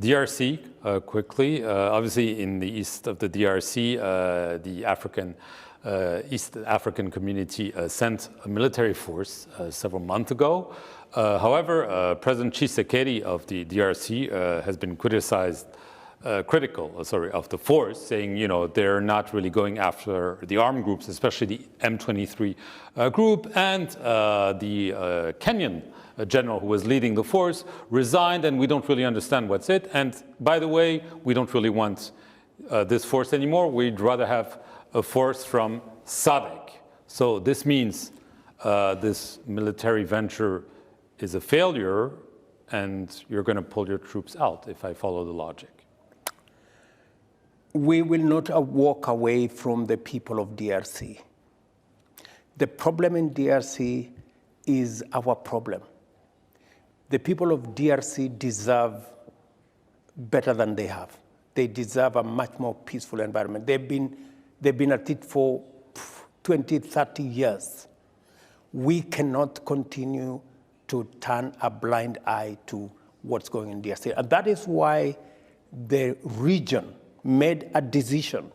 DRC, quickly. Obviously, in the east of the DRC, the East African community sent a military force several months ago. However, President Tshisekedi of the DRC has been critical of the force, saying, they're not really going after the armed groups, especially the M23 group, and the Kenyan general who was leading the force resigned, and we don't really understand what's it. And by the way, we don't really want this force anymore. We'd rather have a force from SADC. So this means this military venture is a failure, and you're going to pull your troops out, if I follow the logic. We will not walk away from the people of DRC. The problem in DRC is our problem. The people of DRC deserve better than they have. They deserve a much more peaceful environment. They've been at it for 20, 30 years. We cannot continue to turn a blind eye to what's going on in DRC. And that is why the region made a decision,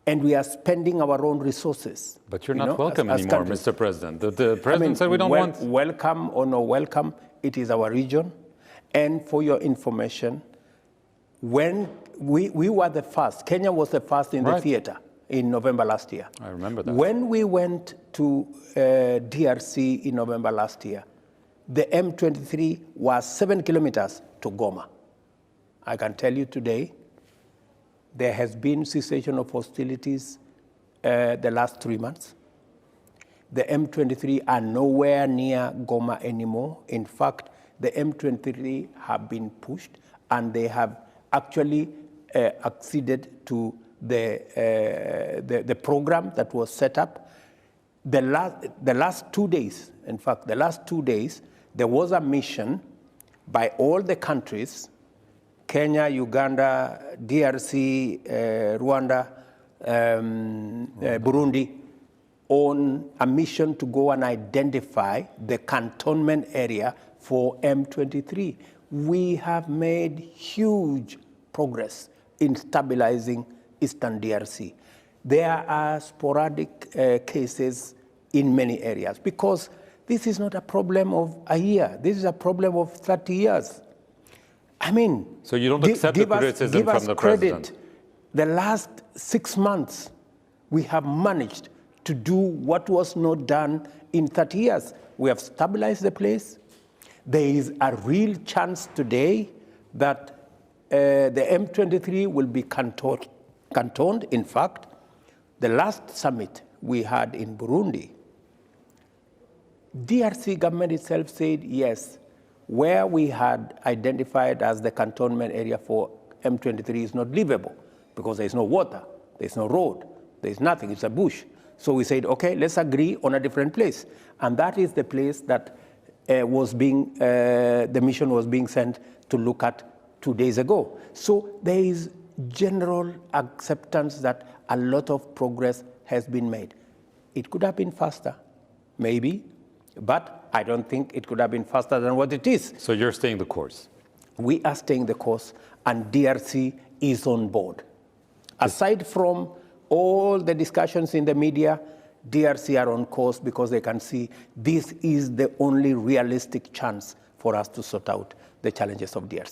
and we are spending our own resources. But you're not welcome anymore, Mr. President. The President said we don't want... Welcome or no welcome, it is our region. And for your information, when we were the first, Kenya was the first in the theater in November last year. I remember that. When we went to DRC in November last year, the M23 was 7 kilometers to Goma. I can tell you today, there has been cessation of hostilities the last 3 months. The M23 are nowhere near Goma anymore. In fact, the M23 have been pushed, and they have actually acceded to the program that was set up. The last 2 days, in fact, the last 2 days, there was a mission by all the countries, Kenya, Uganda, DRC, Rwanda, Burundi, on a mission to go and identify the cantonment area for M23. We have made huge progress in stabilizing Eastern DRC. There are sporadic cases in many areas, because this is not a problem of a year. This is a problem of 30 years. I mean, so you don't accept the criticism from the President? The last 6 months, we have managed to do what was not done in 30 years. We have stabilized the place. There is a real chance today that the M23 will be cantoned. In fact, the last summit we had in Burundi, DRC government itself said, yes, where we had identified as the cantonment area for M23 is not livable, because there's no water, there's no road, there's nothing, it's a bush. So we said, okay, let's agree on a different place. And that is the place that the mission was being sent to look at 2 days ago. So there is general acceptance that a lot of progress has been made. It could have been faster, maybe, but I don't think it could have been faster than what it is. So you're staying the course? We are staying the course, and DRC is on board. Aside from all the discussions in the media, DRC are on course, because they can see this is the only realistic chance for us to sort out the challenges of DRC.